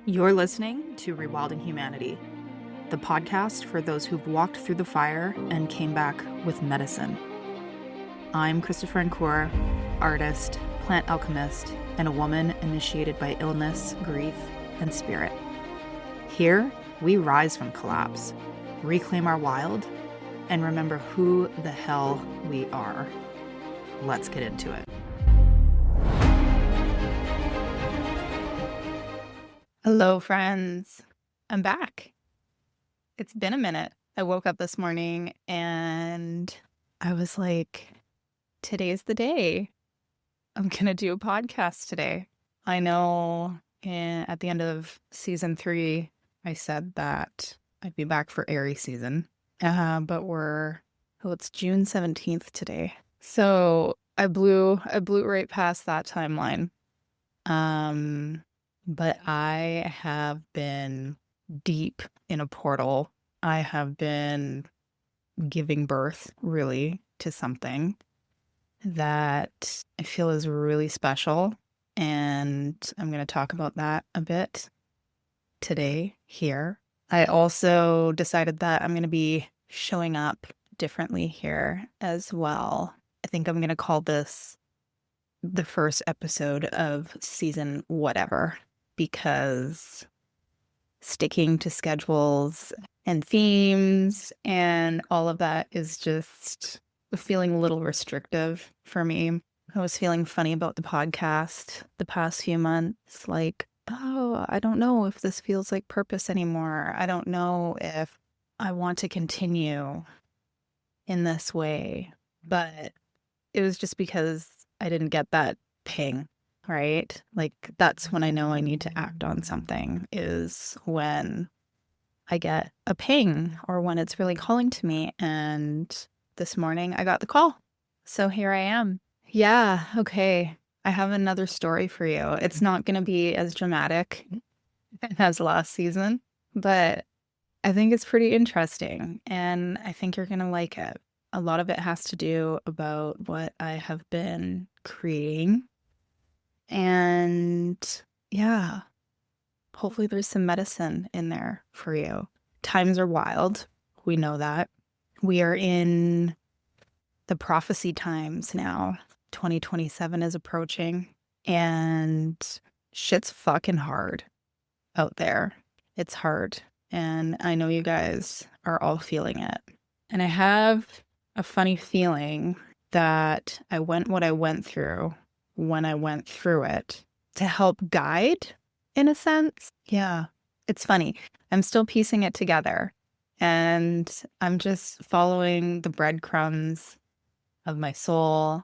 You're listening to Rewilding Humanity, the podcast for those who've walked through the fire and came back with medicine. I'm Christopher Nkour, artist, plant alchemist, and a woman initiated by illness, grief, and spirit. Here, we rise from collapse, reclaim our wild, and remember who the hell we are. Let's get into it. Hello, friends. I'm back. It's been a minute. I woke up this morning and I was like, today's the day. I'm going to do a podcast today. I know at the end of season 3, I said that I'd be back for Aries season. But it's June 17th today. So I blew right past that timeline. But I have been deep in a portal. I have been giving birth, really, to something that I feel is really special. And I'm going to talk about that a bit today here. I also decided that I'm going to be showing up differently here as well. I think I'm going to call this the first episode of season whatever, because sticking to schedules and themes and all of that is just feeling a little restrictive for me. I was feeling funny about the podcast the past few months, like, oh, I don't know if this feels like purpose anymore. I don't know if I want to continue in this way. But it was just because I didn't get that ping. Right? Like, that's when I know I need to act on something, is when I get a ping or when it's really calling to me. And this morning I got the call. So here I am. Yeah. Okay. I have another story for you. It's not going to be as dramatic as last season, but I think it's pretty interesting and I think you're going to like it. A lot of it has to do about what I have been creating. And yeah, hopefully there's some medicine in there for you. Times are wild. We know that. We are in the prophecy times now. 2027 is approaching and shit's fucking hard out there. It's hard. And I know you guys are all feeling it. And I have a funny feeling that I went what I went through when I went through it to help guide, in a sense. Yeah, it's funny. I'm still piecing it together and I'm just following the breadcrumbs of my soul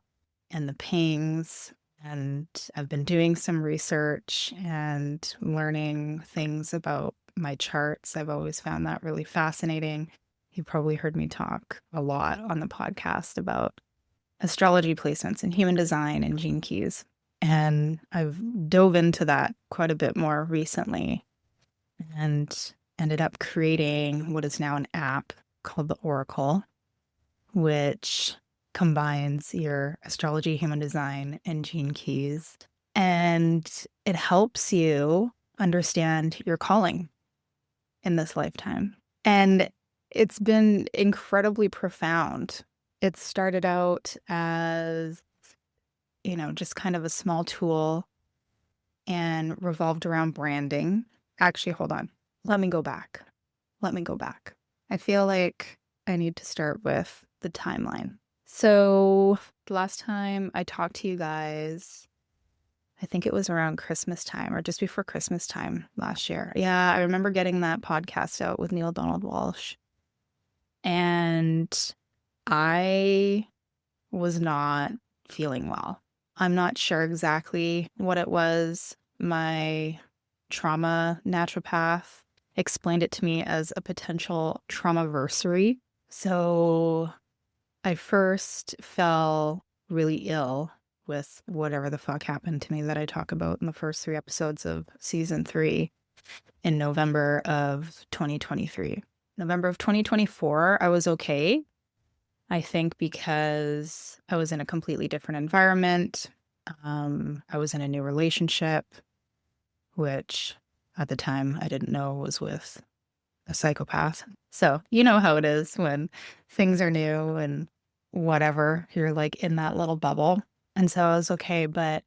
and the pings. And I've been doing some research and learning things about my charts. I've always found that really fascinating. You probably heard me talk a lot on the podcast about astrology placements and human design and gene keys. And I've dove into that quite a bit more recently and ended up creating what is now an app called the Oracle, which combines your astrology, human design, and gene keys. And it helps you understand your calling in this lifetime. And it's been incredibly profound. It started out as, just kind of a small tool and revolved around branding. Actually, hold on. Let me go back. I feel like I need to start with the timeline. So the last time I talked to you guys, I think it was around Christmas time or just before Christmas time last year. Yeah, I remember getting that podcast out with Neil Donald Walsh. And I was not feeling well. I'm not sure exactly what it was. My trauma naturopath explained it to me as a potential traumaversary. So I first fell really ill with whatever the fuck happened to me that I talk about in the first 3 episodes of season 3 in November of 2023. November of 2024, I was okay. I think because I was in a completely different environment. I was in a new relationship, which At the time, I didn't know it was with a psychopath. So you know how it is when things are new and whatever, you're like in that little bubble. And so I was okay. But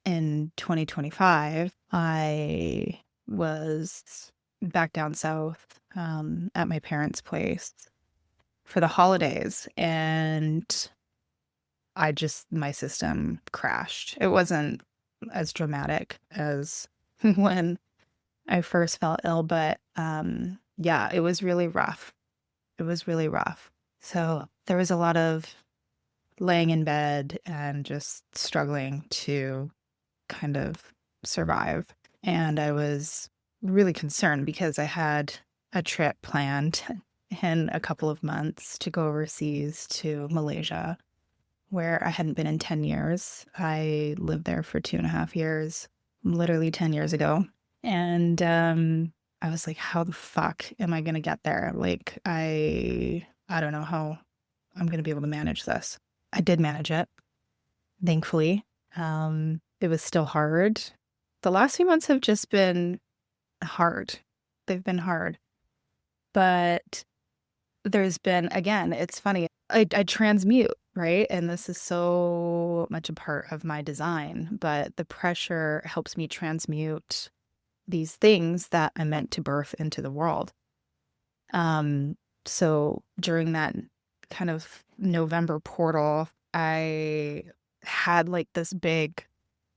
in 2025, I was back down south at my parents' place for the holidays. And my system crashed. It wasn't as dramatic as when I first felt ill, but yeah, it was really rough. It was really rough. So there was a lot of laying in bed and just struggling to kind of survive. And I was really concerned because I had a trip planned in a couple of months to go overseas to Malaysia, where I hadn't been in 10 years. I lived there for 2.5 years, literally 10 years ago. And I was like, how the fuck am I going to get there? Like, I don't know how I'm going to be able to manage this. I did manage it, thankfully. It was still hard. The last few months have just been hard. They've been hard. But there's been, again, it's funny, I transmute, right? And this is so much a part of my design, but the pressure helps me transmute these things that I meant to birth into the world. So during that kind of November portal, I had like this big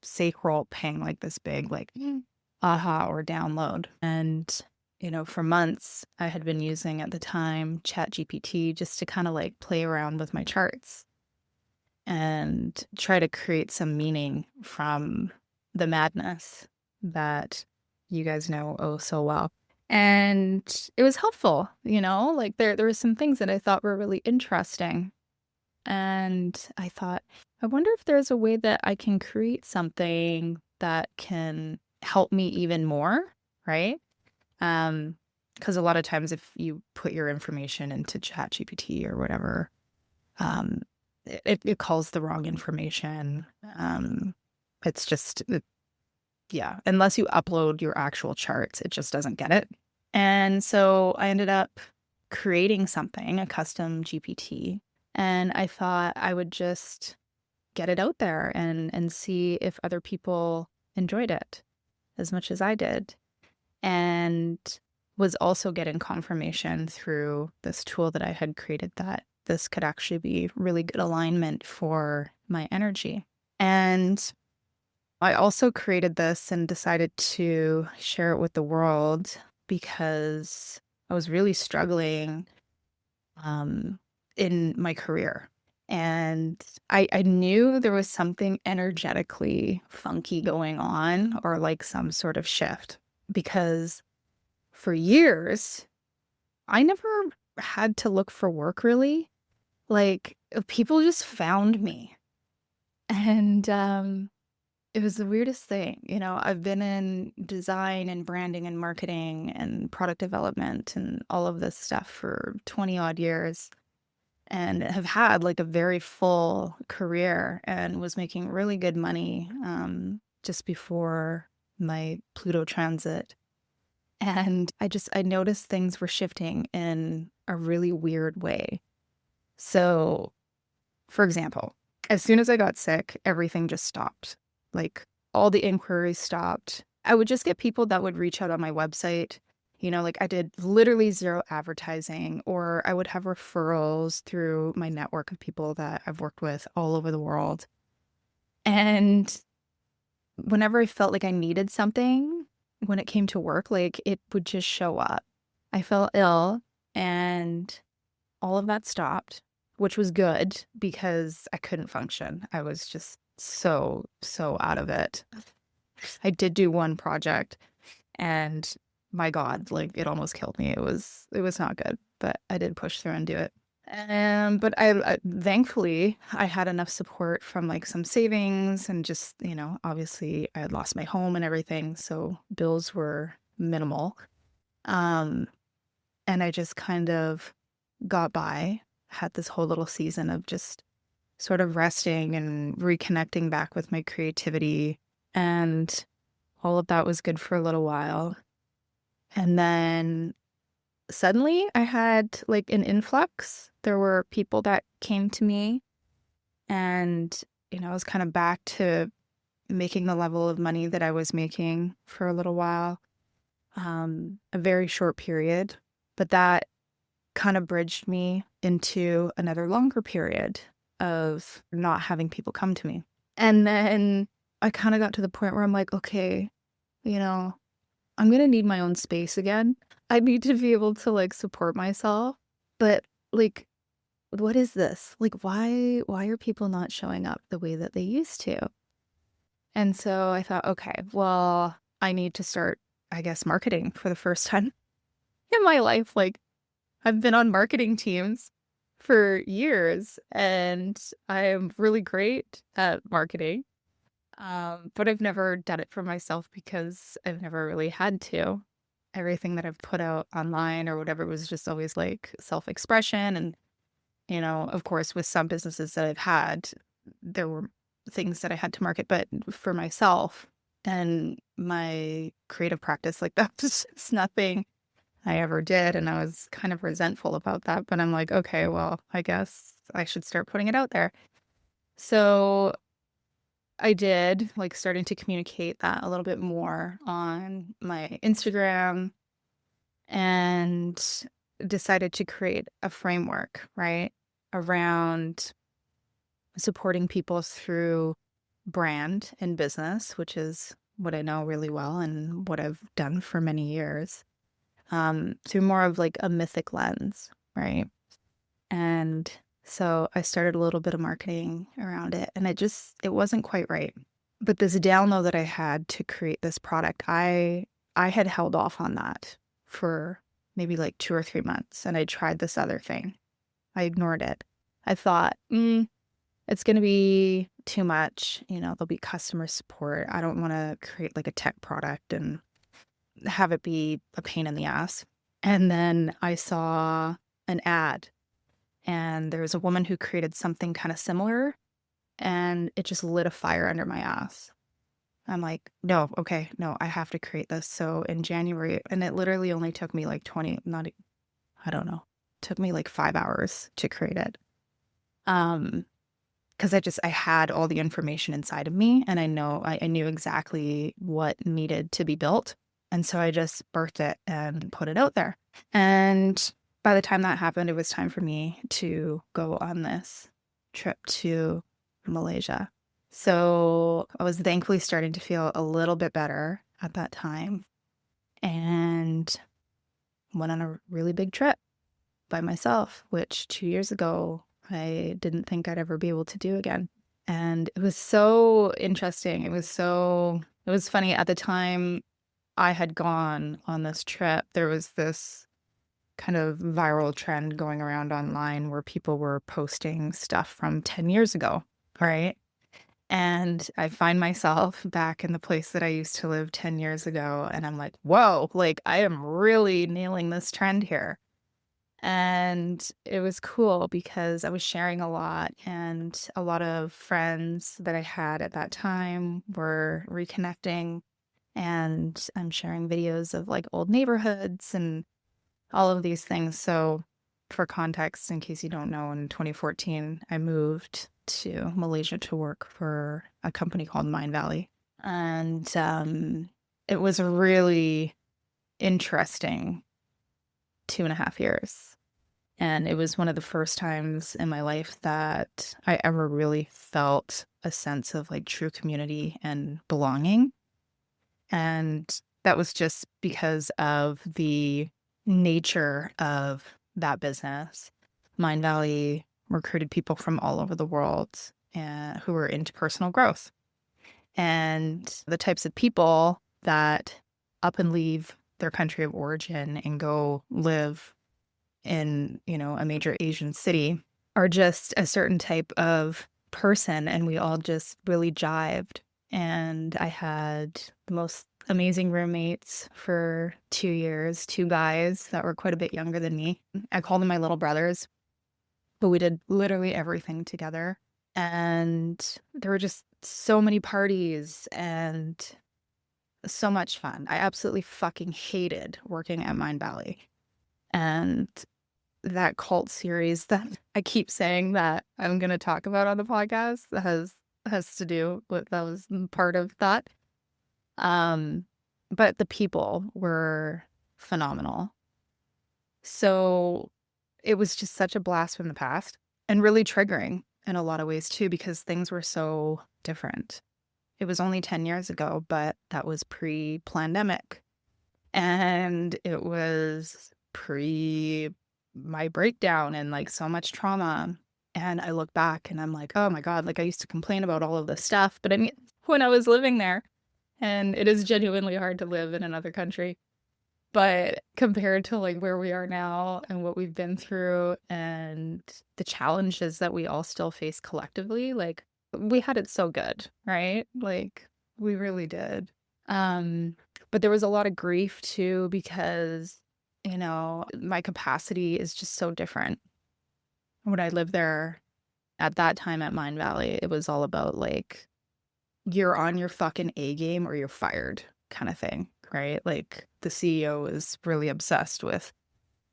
sacral ping, like this big, like aha or download. And, for months I had been using at the time ChatGPT just to kind of like play around with my charts and try to create some meaning from the madness that you guys know oh so well. And it was helpful, like there were some things that I thought were really interesting. And I thought, I wonder if there's a way that I can create something that can help me even more, right? Because a lot of times if you put your information into ChatGPT or whatever, it calls the wrong information. It's just, yeah, unless you upload your actual charts, it just doesn't get it. And so I ended up creating something, a custom GPT, and I thought I would just get it out there and see if other people enjoyed it as much as I did. And was also getting confirmation through this tool that I had created that this could actually be really good alignment for my energy. And I also created this and decided to share it with the world because I was really struggling in my career. And I knew there was something energetically funky going on, or like some sort of shift, because for years, I never had to look for work really. Like people just found me. And it was the weirdest thing. I've been in design and branding and marketing and product development and all of this stuff for 20 odd years, and have had like a very full career and was making really good money just before my Pluto transit. And I noticed things were shifting in a really weird way. So, for example, as soon as I got sick, everything just stopped. Like all the inquiries stopped. I would just get people that would reach out on my website. Like I did literally zero advertising, or I would have referrals through my network of people that I've worked with all over the world. And whenever I felt like I needed something, when it came to work, like it would just show up. I felt ill and all of that stopped, which was good because I couldn't function. I was just so out of it. I did do one project and my God, like it almost killed me. It was not good, but I did push through and do it. But I thankfully I had enough support from like some savings and just, obviously I had lost my home and everything. So bills were minimal. And I just kind of got by, had this whole little season of just sort of resting and reconnecting back with my creativity. And All of that was good for a little while. And then suddenly I had like an influx. There were people that came to me, and, I was kind of back to making the level of money that I was making for a little while, a very short period. But that kind of bridged me into another longer period of not having people come to me. And then I kind of got to the point where I'm like, okay, I'm going to need my own space again. I need to be able to like support myself. But like, what is this? Like, why are people not showing up the way that they used to? And so I thought, okay, well, I need to start, I guess, marketing for the first time in my life. Like, I've been on marketing teams for years, and I am really great at marketing. But I've never done it for myself because I've never really had to. Everything that I've put out online or whatever was just always like self-expression. And, of course, with some businesses that I've had, there were things that I had to market, but for myself and my creative practice, like that was just nothing I ever did. And I was kind of resentful about that. But I'm like, okay, well, I guess I should start putting it out there. So I did, like, starting to communicate that a little bit more on my Instagram, and decided to create a framework, right, around supporting people through brand and business, which is what I know really well and what I've done for many years, through more of like a mythic lens, right? And so I started a little bit of marketing around it, and it wasn't quite right. But this download that I had to create this product, I had held off on that for maybe like 2 or 3 months, and I tried this other thing. I ignored it. I thought, it's going to be too much. There'll be customer support. I don't want to create like a tech product and have it be a pain in the ass. And then I saw an ad, and there was a woman who created something kind of similar, and it just lit a fire under my ass. I'm like, no, okay, no, I have to create this. So in January, and it literally only took me like I don't know, took me like 5 hours to create it. Because I had all the information inside of me, and I knew exactly what needed to be built. And so I just birthed it and put it out there. And by the time that happened, it was time for me to go on this trip to Malaysia. So I was thankfully starting to feel a little bit better at that time, and went on a really big trip by myself, which 2 years ago, I didn't think I'd ever be able to do again. And it was so interesting. It was funny. At the time I had gone on this trip, there was this kind of viral trend going around online where people were posting stuff from 10 years ago, right? And I find myself back in the place that I used to live 10 years ago, and I'm like, whoa, like I am really nailing this trend here. And it was cool because I was sharing a lot, and a lot of friends that I had at that time were reconnecting, and I'm sharing videos of like old neighborhoods and all of these things. So for context, in case you don't know, in 2014, I moved to Malaysia to work for a company called Mindvalley. And it was a really interesting 2.5 years. And it was one of the first times in my life that I ever really felt a sense of like true community and belonging. And that was just because of the nature of that business. Mindvalley recruited people from all over the world who were into personal growth. And the types of people that up and leave their country of origin and go live in, a major Asian city are just a certain type of person, and we all just really jived. And I had the most amazing roommates for 2 years, two guys that were quite a bit younger than me. I call them my little brothers, but we did literally everything together. And there were just so many parties and so much fun. I absolutely fucking hated working at Mind Valley. And that cult series that I keep saying that I'm going to talk about on the podcast has to do with, that was part of that. But the people were phenomenal. So it was just such a blast from the past and really triggering in a lot of ways too, because things were so different. It was only 10 years ago, but that was pre-pandemic. And it was pre my breakdown and like so much trauma. And I look back and I'm like, oh my God, like I used to complain about all of this stuff. But I mean, when I was living there, and it is genuinely hard to live in another country. But compared to like where we are now and what we've been through and the challenges that we all still face collectively, like we had it so good, right? Like we really did. But there was a lot of grief too because, you know, my capacity is just so different. When I lived there at that time at Mind Valley, it was all about like, you're on your fucking A game or you're fired kind of thing, right? Like the CEO is really obsessed with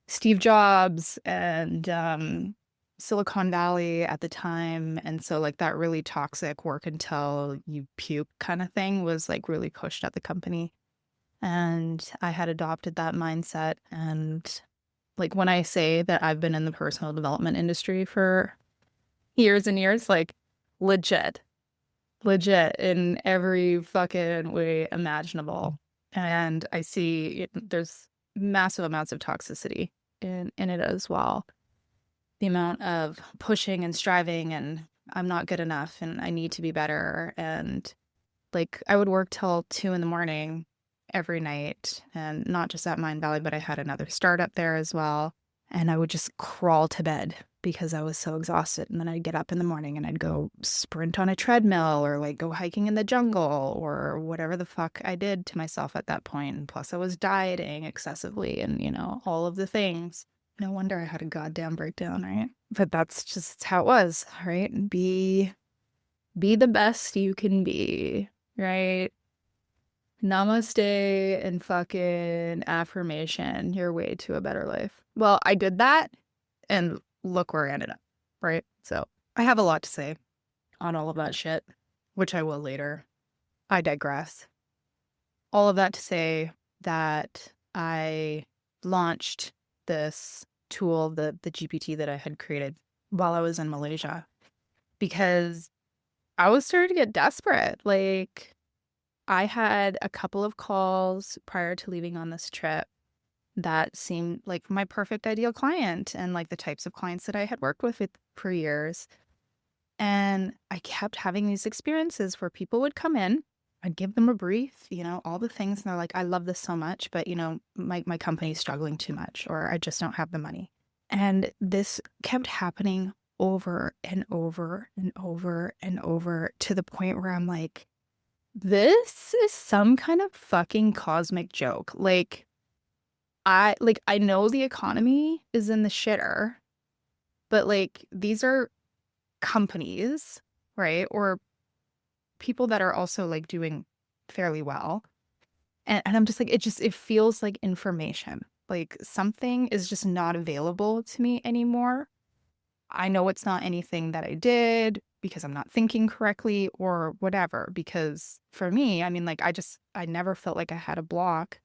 Steve Jobs and Silicon Valley at the time. And so like that really toxic work until you puke kind of thing was like really pushed at the company. And I had adopted that mindset. And like when I say that I've been in the personal development industry for years and years, like legit in every fucking way imaginable. And I see there's massive amounts of toxicity in it as well. The amount of pushing and striving and I'm not good enough and I need to be better. And like I would work till 2 a.m. every night, and not just at Mind Valley, but I had another startup there as well. And I would just crawl to bed because I was so exhausted. And then I'd get up in the morning and I'd go sprint on a treadmill or like go hiking in the jungle or whatever the fuck I did to myself at that point. And plus I was dieting excessively and, you know, all of the things. No wonder I had a goddamn breakdown, right? But that's just how it was, right? Be the best you can be, right? Namaste and fucking affirmation your way to a better life. Well, I did that and look where I ended up, right? So I have a lot to say on all of that shit, which I will later. I digress. All of that to say that I launched this tool, the GPT that I had created while I was in Malaysia, because I was starting to get desperate. Like I had a couple of calls prior to leaving on this trip that seemed like my perfect ideal client and like the types of clients that I had worked with for years. And I kept having these experiences where people would come in, I'd give them a brief, you know, all the things. And they're like, I love this so much, but you know, my company's struggling too much, or I just don't have the money. And this kept happening over and over and over and over to the point where I'm like, this is some kind of fucking cosmic joke. Like I know the economy is in the shitter, but like these are companies, right? Or people that are also like doing fairly well. And I'm just like, it feels like information. Like something is just not available to me anymore. I know it's not anything that I did because I'm not thinking correctly or whatever. Because for me, I mean, like I never felt like I had a block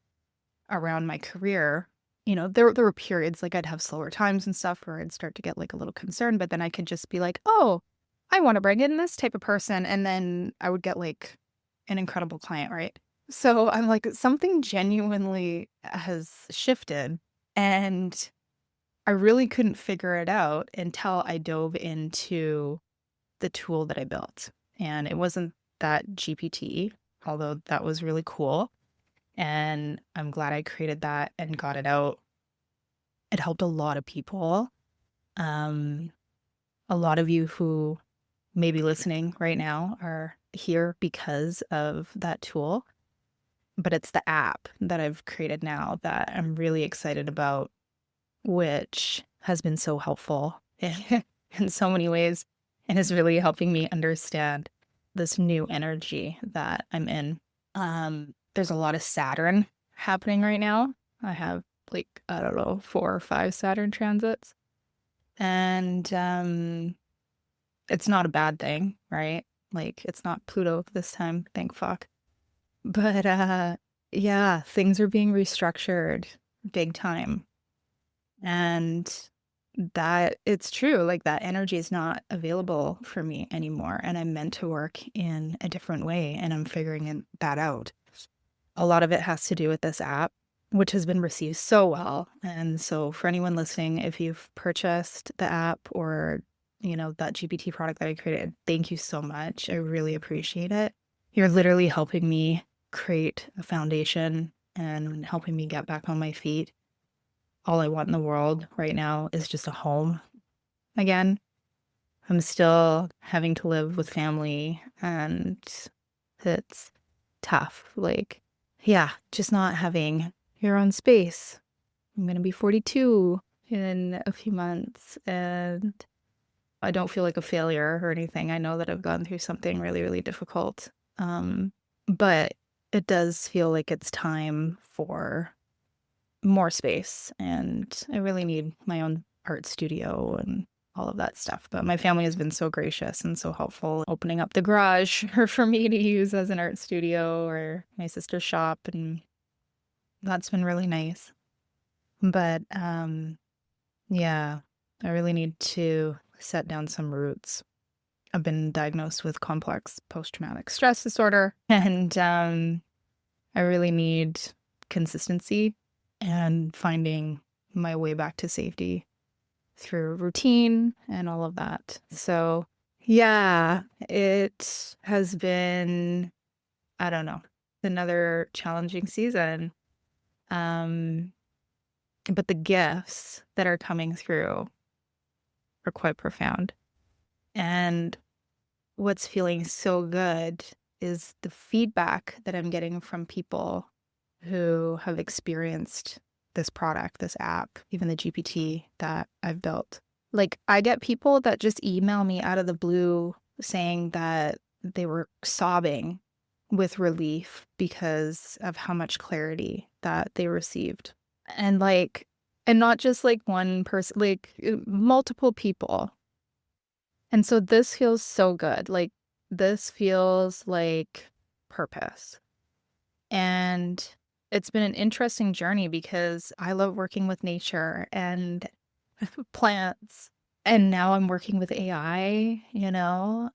around my career. You know, there were periods like I'd have slower times and stuff where I'd start to get like a little concerned, but then I could just be like, oh, I want to bring in this type of person. And then I would get like an incredible client, right? So I'm like, something genuinely has shifted. And I really couldn't figure it out until I dove into the tool that I built. And it wasn't that GPT, although that was really cool. And I'm glad I created that and got it out. It helped a lot of people. A lot of you who may be listening right now are here because of that tool. But it's the app that I've created now that I'm really excited about, which has been so helpful in so many ways and is really helping me understand this new energy that I'm in. there's a lot of Saturn happening right now. I have like, I don't know, 4 or 5 Saturn transits. And it's not a bad thing, right? Like, it's not Pluto this time, thank fuck. But yeah, things are being restructured big time. And that it's true, like that energy is not available for me anymore. And I'm meant to work in a different way, and I'm figuring that out. A lot of it has to do with this app, which has been received so well. And so for anyone listening, if you've purchased the app or, that GPT product that I created, thank you so much. I really appreciate it. You're literally helping me create a foundation and helping me get back on my feet. All I want in the world right now is just a home again. I'm still having to live with family, and it's tough. Like, yeah, just not having your own space. I'm going to be 42 in a few months, and I don't feel like a failure or anything. I know that I've gone through something really, really difficult. But it does feel like it's time for more space, and I really need my own art studio and all of that stuff. But my family has been so gracious and so helpful, opening up the garage for me to use as an art studio, or my sister's shop, and that's been really nice. But yeah, I really need to set down some roots. I've been diagnosed with complex post-traumatic stress disorder, and I really need consistency and finding my way back to safety through routine and all of that. So yeah, it has been, I don't know, another challenging season. But the gifts that are coming through are quite profound. And what's feeling so good is the feedback that I'm getting from people who have experienced this product, this app, even the GPT that I've built. Like, I get people that just email me out of the blue saying that they were sobbing with relief because of how much clarity that they received. And not just like one person, like multiple people. And so this feels so good. Like, this feels like purpose. And it's been an interesting journey because I love working with nature and plants. And now I'm working with AI,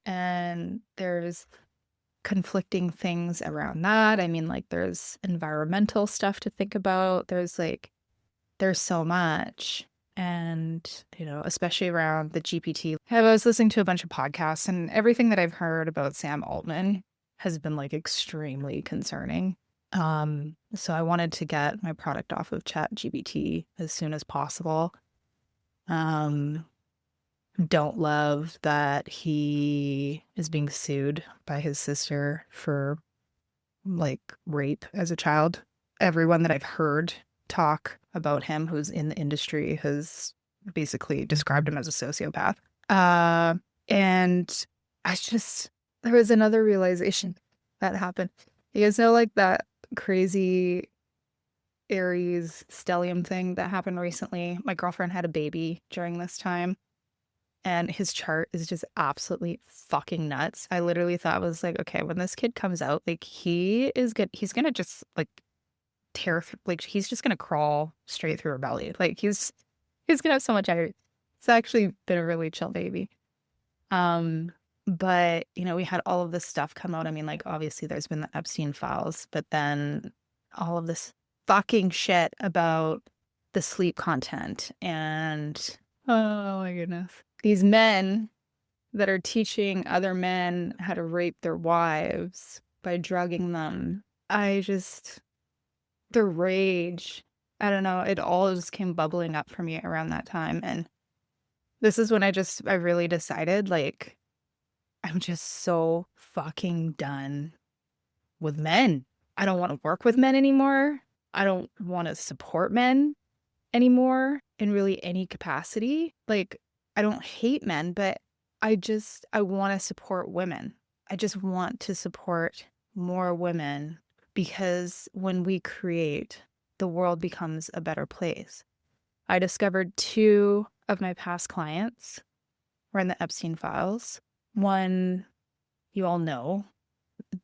and there's conflicting things around that. I mean, like, there's environmental stuff to think about. There's so much. And, especially around the GPT. I was listening to a bunch of podcasts, and everything that I've heard about Sam Altman has been like extremely concerning. So I wanted to get my product off of ChatGPT as soon as possible. Don't love that he is being sued by his sister for like rape as a child. Everyone that I've heard talk about him who's in the industry has basically described him as a sociopath. And there was another realization that happened. You guys know, like, that crazy Aries stellium thing that happened recently? My girlfriend had a baby during this time, and his chart is just absolutely fucking nuts. I literally thought, was like, okay, when this kid comes out, like, he's gonna just like he's just gonna crawl straight through her belly. Like, he's gonna have so much energy. It's actually been a really chill baby. But we had all of this stuff come out. I mean, like, obviously there's been the Epstein files, but then all of this fucking shit about the sleep content, and oh my goodness, these men that are teaching other men how to rape their wives by drugging them. The rage, I don't know, it all just came bubbling up for me around that time. And this is when I really decided, like, I'm just so fucking done with men. I don't want to work with men anymore. I don't want to support men anymore in really any capacity. Like, I don't hate men, but I want to support women. I just want to support more women because when we create, the world becomes a better place. I discovered 2 of my past clients were in the Epstein files. One, you all know,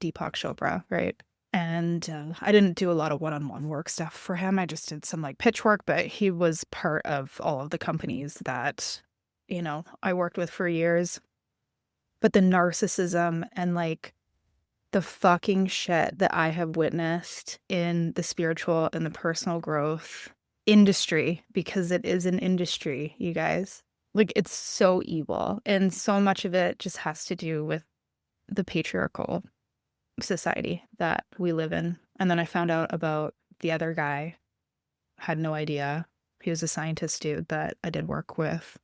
Deepak Chopra, right? And I didn't do a lot of one-on-one work stuff for him. I just did some like pitch work, but he was part of all of the companies that, I worked with for years. But the narcissism and like the fucking shit that I have witnessed in the spiritual and the personal growth industry, because it is an industry, you guys. Like, it's so evil. And so much of it just has to do with the patriarchal society that we live in. And then I found out about the other guy. Had no idea. He was a scientist dude that I did work with.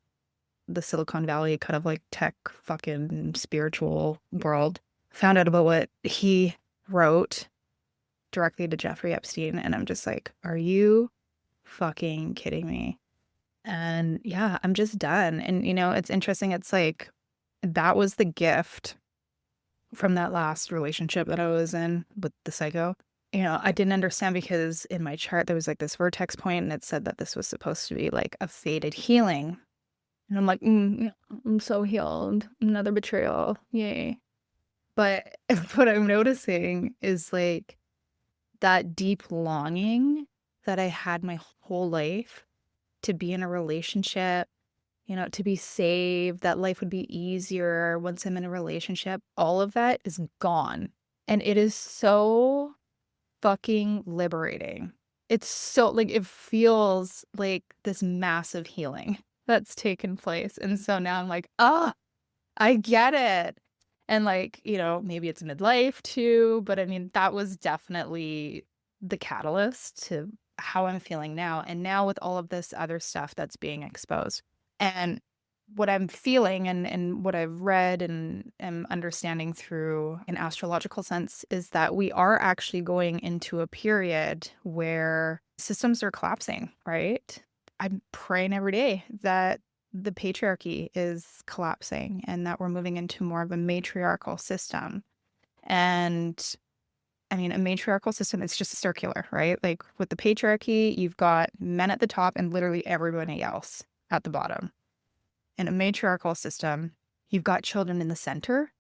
The Silicon Valley kind of like tech fucking spiritual world. Found out about what he wrote directly to Jeffrey Epstein. And I'm just like, are you fucking kidding me? And yeah, I'm just done. And, it's interesting. It's like, that was the gift from that last relationship that I was in with the psycho. I didn't understand because in my chart, there was like this vertex point and it said that this was supposed to be like a fated healing. And I'm like, I'm so healed. Another betrayal. Yay. But what I'm noticing is like that deep longing that I had my whole life to be in a relationship, to be saved, that life would be easier once I'm in a relationship. All of that is gone. And it is so fucking liberating. It's so like, it feels like this massive healing that's taken place. And so now I'm like, I get it. And like, maybe it's midlife too, but I mean, that was definitely the catalyst to how I'm feeling now. And now with all of this other stuff that's being exposed. And what I'm feeling and what I've read and am understanding through an astrological sense is that we are actually going into a period where systems are collapsing, right? I'm praying every day that the patriarchy is collapsing and that we're moving into more of a matriarchal system. And I mean, a matriarchal system is just circular, right? Like with the patriarchy, you've got men at the top and literally everybody else at the bottom. In a matriarchal system, you've got children in the center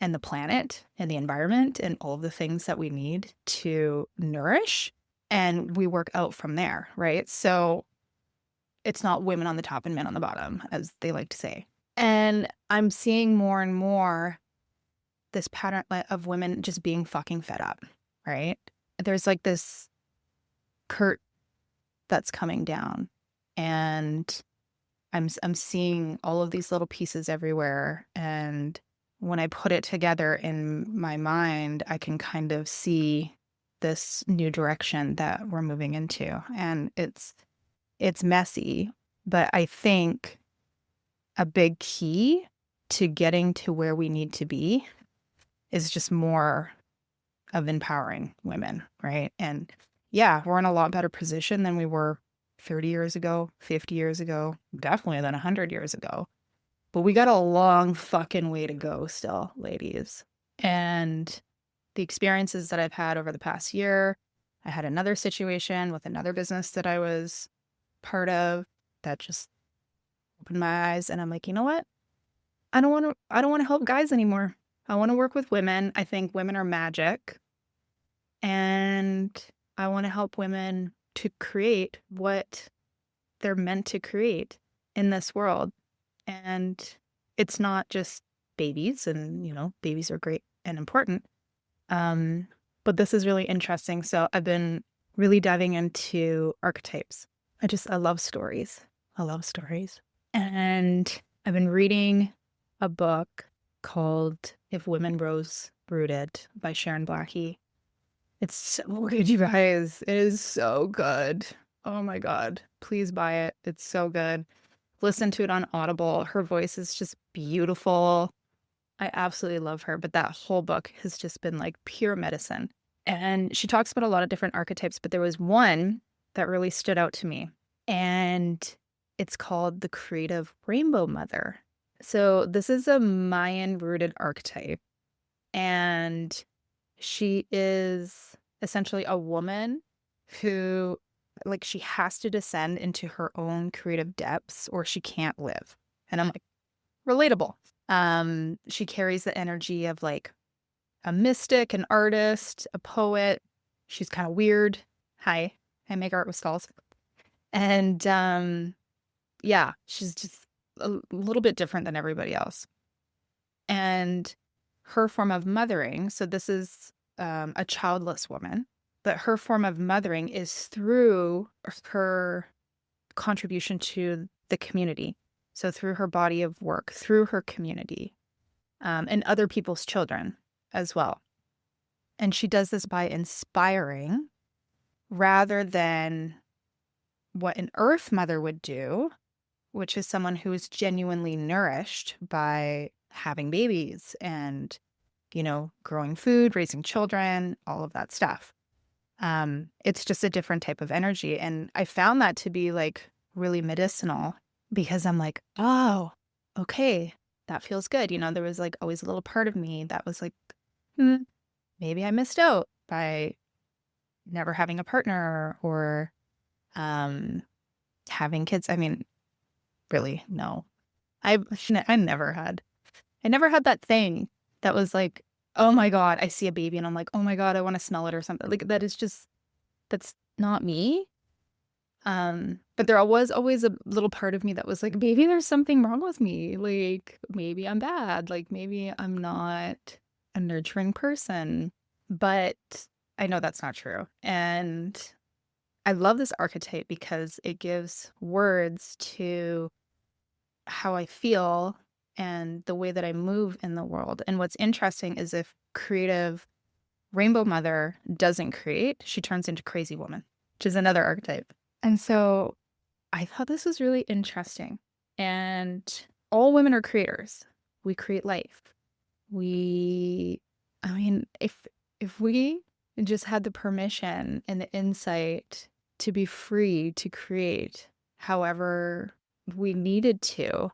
and the planet and the environment and all of the things that we need to nourish. And we work out from there, right? So it's not women on the top and men on the bottom, as they like to say. And I'm seeing more and more this pattern of women just being fucking fed up, right? There's like this curtain that's coming down, and I'm seeing all of these little pieces everywhere. And when I put it together in my mind, I can kind of see this new direction that we're moving into. And it's messy, but I think a big key to getting to where we need to be is just more of empowering women, right? And yeah, we're in a lot better position than we were 30 years ago, 50 years ago, definitely than 100 years ago. But we got a long fucking way to go still, ladies. And the experiences that I've had over the past year, I had another situation with another business that I was part of that just opened my eyes, and I'm like, you know what? I don't want to help guys anymore. I want to work with women. I think women are magic. And I want to help women to create what they're meant to create in this world. And it's not just babies, and babies are great and important. But this is really interesting. So I've been really diving into archetypes. I love stories. I love stories. And I've been reading a book called If Women Rose Rooted by Sharon Blackie. It's so good, you guys. It is so good. Oh my God. Please buy it. It's so good. Listen to it on Audible. Her voice is just beautiful. I absolutely love her. But that whole book has just been like pure medicine. And she talks about a lot of different archetypes, but there was one that really stood out to me. And it's called the Creative Rainbow Mother. So this is a Mayan rooted archetype. And She is essentially a woman who, like, she has to descend into her own creative depths or she can't live. And I'm like, relatable. She carries the energy of like a mystic, an artist, a poet. She's kind of weird. Hi, I make art with skulls. And yeah, she's just a little bit different than everybody else. And her form of mothering, so this is a childless woman, but her form of mothering is through her contribution to the community. So through her body of work, through her community, and other people's children as well. And she does this by inspiring rather than what an earth mother would do, which is someone who is genuinely nourished by having babies and, growing food, raising children, all of that stuff. It's just a different type of energy. And I found that to be like really medicinal because I'm like, oh, okay, that feels good. There was like always a little part of me that was like, maybe I missed out by never having a partner or having kids. I mean, really, no. I never had that thing that was like, oh my God, I see a baby and I'm like, oh my God, I want to smell it or something. Like that's not me. But there was always a little part of me that was like, maybe there's something wrong with me. Like maybe I'm bad. Like maybe I'm not a nurturing person. But I know that's not true. And I love this archetype because it gives words to how I feel and the way that I move in the world. And what's interesting is if creative rainbow mother doesn't create, she turns into crazy woman, which is another archetype. And so I thought this was really interesting. And all women are creators. We create life. If we just had the permission and the insight to be free to create however we needed to,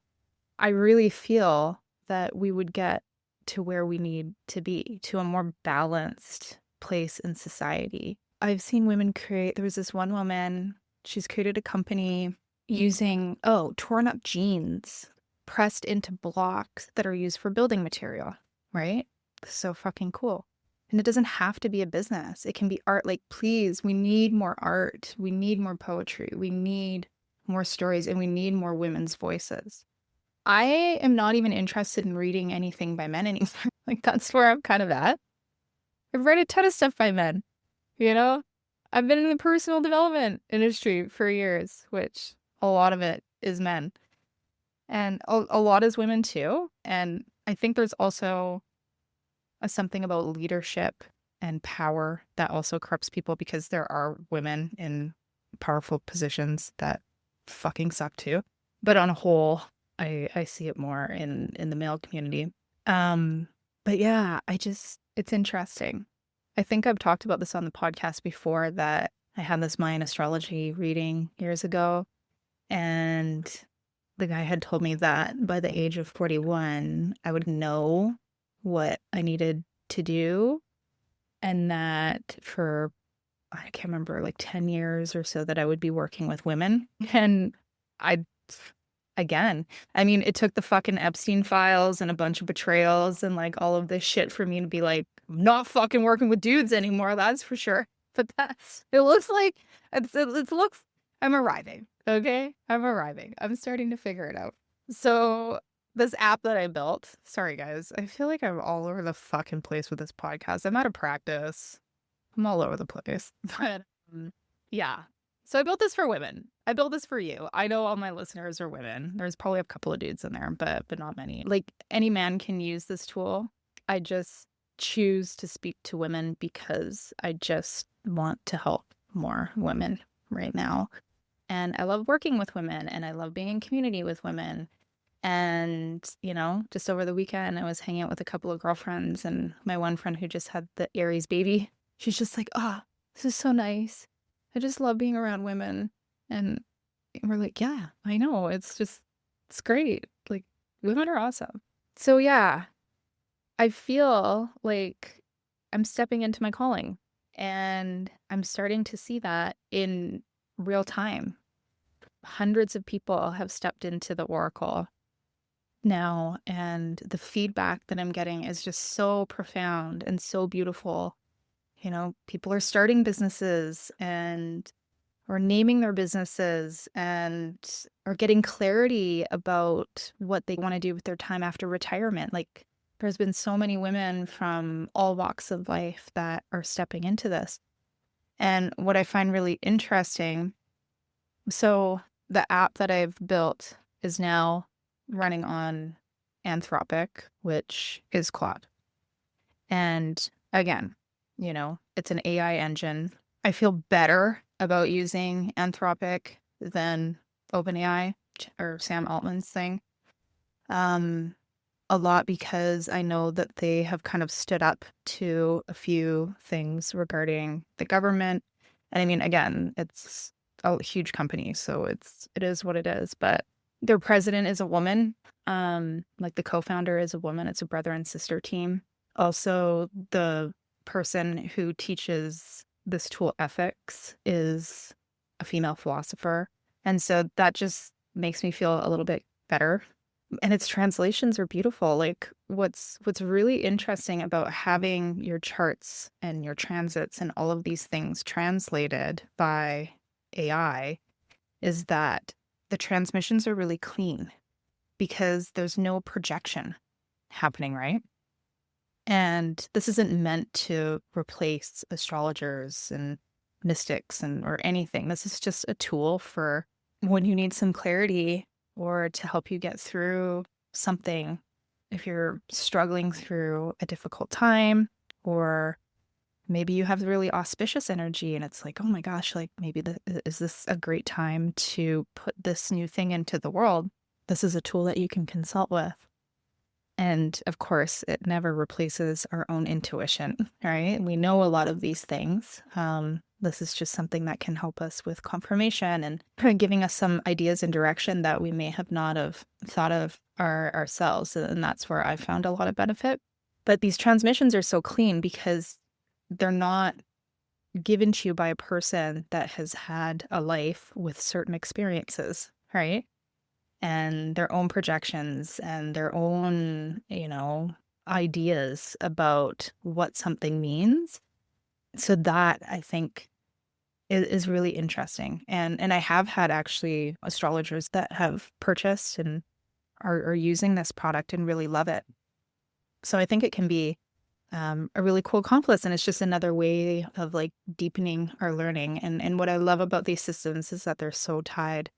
I really feel that we would get to where we need to be, to a more balanced place in society. I've seen women create, there was this one woman, she's created a company using, torn up jeans pressed into blocks that are used for building material, right? So fucking cool. And it doesn't have to be a business. It can be art. Like, please, we need more art. We need more poetry. We need more stories, and we need more women's voices. I am not even interested in reading anything by men anymore. Like, that's where I'm kind of at. I've read a ton of stuff by men, I've been in the personal development industry for years, which a lot of it is men. And a lot is women too. And I think there's also something about leadership and power that also corrupts people because there are women in powerful positions that fucking suck too. But on a whole, I see it more in the male community. But yeah, it's interesting. I think I've talked about this on the podcast before that I had this Mayan astrology reading years ago. And the guy had told me that by the age of 41, I would know what I needed to do. And that for, I can't remember, like 10 years or so that I would be working with women. And it took the fucking Epstein files and a bunch of betrayals and like all of this shit for me to be like, I'm not fucking working with dudes anymore. That's for sure. But it looks like, I'm arriving. Okay. I'm arriving. I'm starting to figure it out. So this app that I built, sorry guys, I feel like I'm all over the fucking place with this podcast. I'm out of practice. I'm all over the place. But yeah. So I built this for women. I built this for you. I know all my listeners are women. There's probably a couple of dudes in there, but not many. Like any man can use this tool. I just choose to speak to women because I just want to help more women right now. And I love working with women and I love being in community with women. And, just over the weekend, I was hanging out with a couple of girlfriends and my one friend who just had the Aries baby. She's just like, this is so nice. I just love being around women. And we're like, yeah, I know. It's great. Like, women are awesome. So yeah, I feel like I'm stepping into my calling. And I'm starting to see that in real time. Hundreds of people have stepped into the oracle now, and the feedback that I'm getting is just so profound and so beautiful. People are starting businesses and or naming their businesses and are getting clarity about what they want to do with their time after retirement. Like, there's been so many women from all walks of life that are stepping into this. And what I find really interesting, so the app that I've built is now running on Anthropic, which is Claude. And again, it's an AI engine. I feel better about using Anthropic than OpenAI or Sam Altman's thing. A lot because I know that they have kind of stood up to a few things regarding the government. And I mean, again, it's a huge company, so it is what it is. But their president is a woman. Like the co-founder is a woman. It's a brother and sister team. Also, the person who teaches this tool ethics is a female philosopher. And so that just makes me feel a little bit better. And its translations are beautiful. Like, what's really interesting about having your charts and your transits and all of these things translated by AI is that the transmissions are really clean because there's no projection happening, right? And this isn't meant to replace astrologers and mystics or anything. This is just a tool for when you need some clarity or to help you get through something. If you're struggling through a difficult time, or maybe you have really auspicious energy and it's like, oh my gosh, like maybe is this a great time to put this new thing into the world? This is a tool that you can consult with. And of course, it never replaces our own intuition, right? We know a lot of these things. This is just something that can help us with confirmation and giving us some ideas and direction that we may have not have thought of ourselves. And that's where I found a lot of benefit. But these transmissions are so clean because they're not given to you by a person that has had a life with certain experiences, right? And their own projections and their own, ideas about what something means. So that, I think, is really interesting. And I have had actually astrologers that have purchased and are using this product and really love it. So I think it can be a really cool accomplice. And it's just another way of like deepening our learning. And what I love about these systems is that they're so tied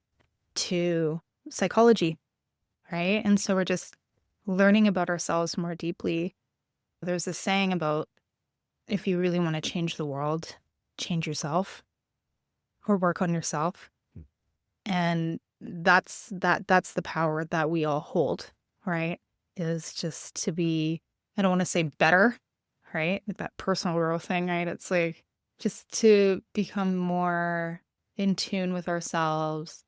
to psychology, right? And so we're just learning about ourselves more deeply. There's this saying about if you really want to change the world, change yourself or work on yourself. And that's the power that we all hold, right? Is just to be, I don't want to say better, right? Like that personal growth thing, right? It's like just to become more in tune with ourselves,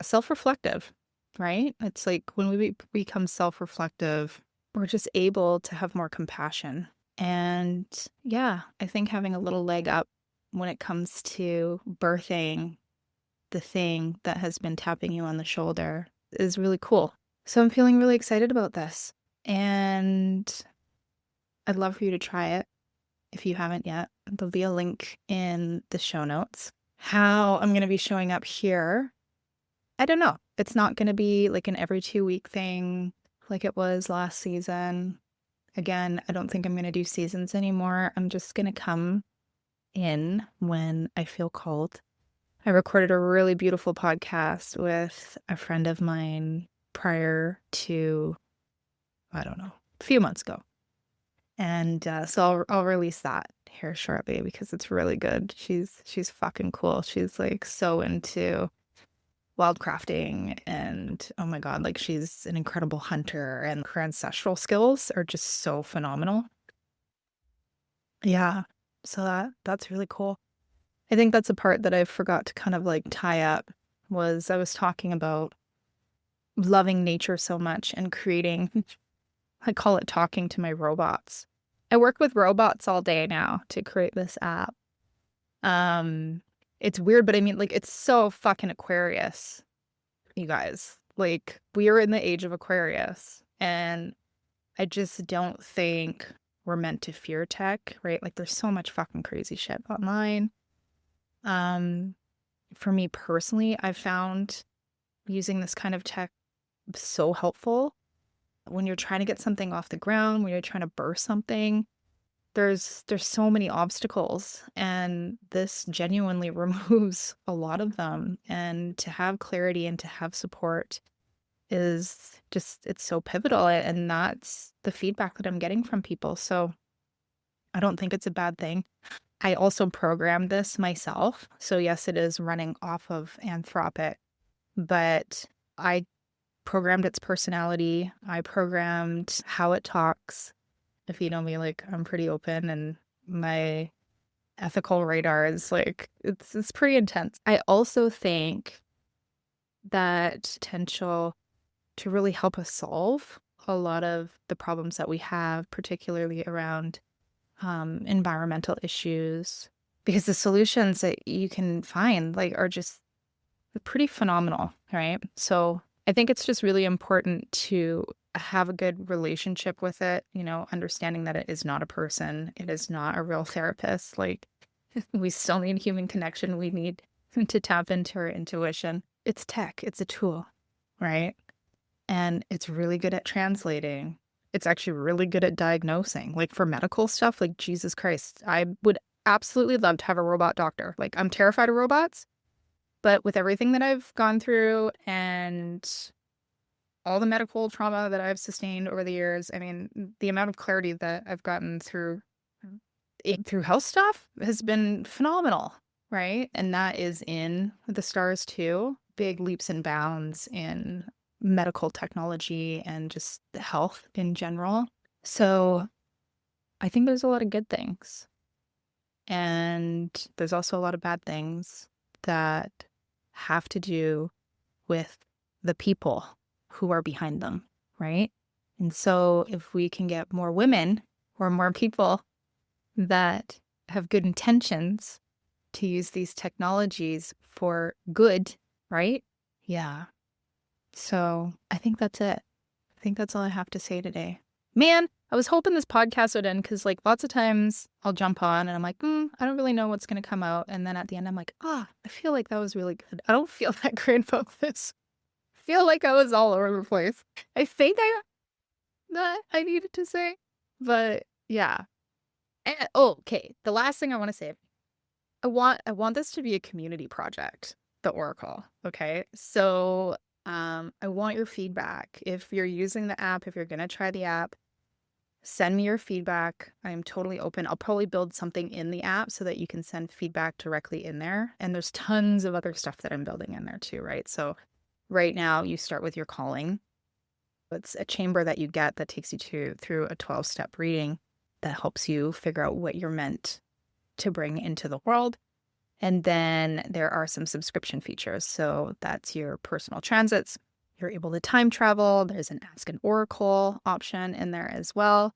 self-reflective, right? It's like when we become self-reflective, we're just able to have more compassion. And yeah, I think having a little leg up when it comes to birthing the thing that has been tapping you on the shoulder is really cool. So I'm feeling really excited about this. And I'd love for you to try it if you haven't yet. There'll be a link in the show notes. How I'm going to be showing up here, I don't know. It's not going to be like an every 2-week thing like it was last season. Again, I don't think I'm going to do seasons anymore. I'm just going to come in when I feel called. I recorded a really beautiful podcast with a friend of mine prior to, I don't know, a few months ago. And so I'll release that here shortly because it's really good. She's fucking cool. She's like so into wildcrafting and oh my God, like she's an incredible hunter and her ancestral skills are just so phenomenal. Yeah. So that's really cool. I think that's a part that I forgot to kind of like tie up was I was talking about loving nature so much and creating, I call it talking to my robots. I work with robots all day now to create this app. It's weird, but I mean, like, it's so fucking Aquarius, you guys. Like, we are in the age of Aquarius, and I just don't think we're meant to fear tech, right? Like, there's so much fucking crazy shit online. For me personally, I've found using this kind of tech so helpful when you're trying to get something off the ground, when you're trying to burst something. There's so many obstacles, and this genuinely removes a lot of them. And to have clarity and to have support is just, it's so pivotal. And that's the feedback that I'm getting from people. So I don't think it's a bad thing. I also programmed this myself. So yes, it is running off of Anthropic, but I programmed its personality. I programmed how it talks. If you know me, like, I'm pretty open, and my ethical radar is like, it's pretty intense. I also think that potential to really help us solve a lot of the problems that we have, particularly around environmental issues, because the solutions that you can find, like, are just pretty phenomenal, right? So I think it's just really important to have a good relationship with it, you know, understanding that it is not a person, it is not a real therapist. Like, we still need human connection. We need to tap into our intuition. It's tech, it's a tool, right? And it's really good at translating. It's actually really good at diagnosing. Like, for medical stuff, like, Jesus Christ, I would absolutely love to have a robot doctor. Like, I'm terrified of robots, but with everything that I've gone through and all the medical trauma that I've sustained over the years, I mean, the amount of clarity that I've gotten through health stuff has been phenomenal, right? And that is in the stars too. Big leaps and bounds in medical technology and just health in general. So I think there's a lot of good things. And there's also a lot of bad things that have to do with the people who are behind them, right? And so if we can get more women or more people that have good intentions to use these technologies for good, right? Yeah. So I think that's it. I think that's all I have to say today. Man, I was hoping this podcast would end, because, like, lots of times I'll jump on and I'm like, I don't really know what's going to come out. And then at the end, I'm like, I feel like that was really good. I don't feel that great about this. I feel like I was all over the place. I think that I needed to say, but yeah. And, okay. The last thing I want to say, I want this to be a community project, the Oracle. Okay. So I want your feedback. If you're using the app, if you're going to try the app, send me your feedback. I'm totally open. I'll probably build something in the app so that you can send feedback directly in there. And there's tons of other stuff that I'm building in there too, right? So right now you start with your calling. It's a chamber that you get that takes you through a 12-step reading that helps you figure out what you're meant to bring into the world. And then there are some subscription features. So that's your personal transits. You're able to time travel. There's an Ask an Oracle option in there as well.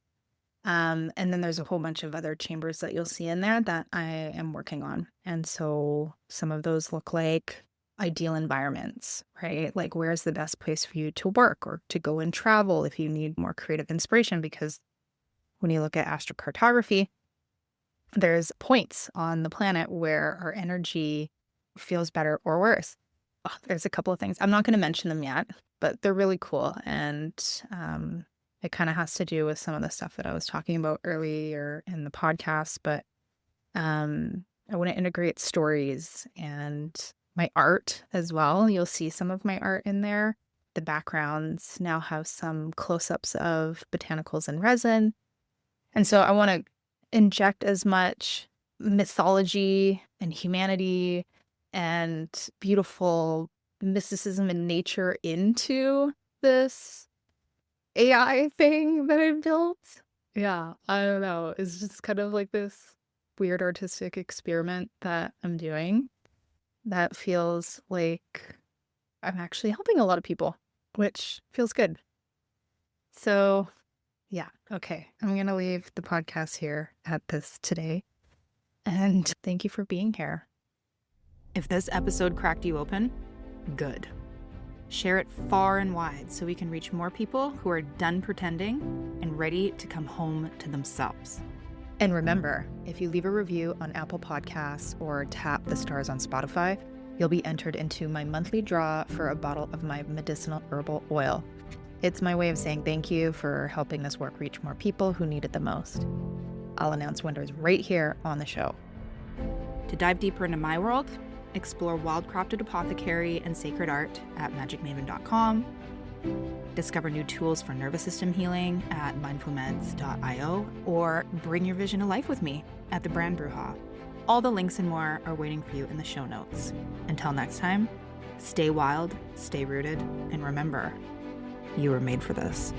And then there's a whole bunch of other chambers that you'll see in there that I am working on. And so some of those look like ideal environments, right? Like, where's the best place for you to work or to go and travel if you need more creative inspiration? Because when you look at astrocartography, there's points on the planet where our energy feels better or worse. There's a couple of things. I'm not going to mention them yet, but they're really cool. And it kind of has to do with some of the stuff that I was talking about earlier in the podcast. But I want to integrate stories and my art as well. You'll see some of my art in there. The backgrounds now have some close-ups of botanicals and resin. And so I want to inject as much mythology and humanity and beautiful mysticism and nature into this AI thing that I've built. Yeah, I don't know. It's just kind of like this weird artistic experiment that I'm doing that feels like I'm actually helping a lot of people, which feels good. So Yeah. Okay. I'm going to leave the podcast here at this today. And thank you for being here. If this episode cracked you open, good. Share it far and wide so we can reach more people who are done pretending and ready to come home to themselves. And remember, if you leave a review on Apple Podcasts or tap the stars on Spotify, you'll be entered into my monthly draw for a bottle of my medicinal herbal oil. It's my way of saying thank you for helping this work reach more people who need it the most. I'll announce winners right here on the show. To dive deeper into my world, explore Wildcrafted Apothecary and Sacred Art at magicmaven.com. Discover new tools for nervous system healing at mindfulmeds.io, or bring your vision to life with me at the Brand Bruja. All the links and more are waiting for you in the show notes. Until next time, stay wild, stay rooted, and remember, you were made for this.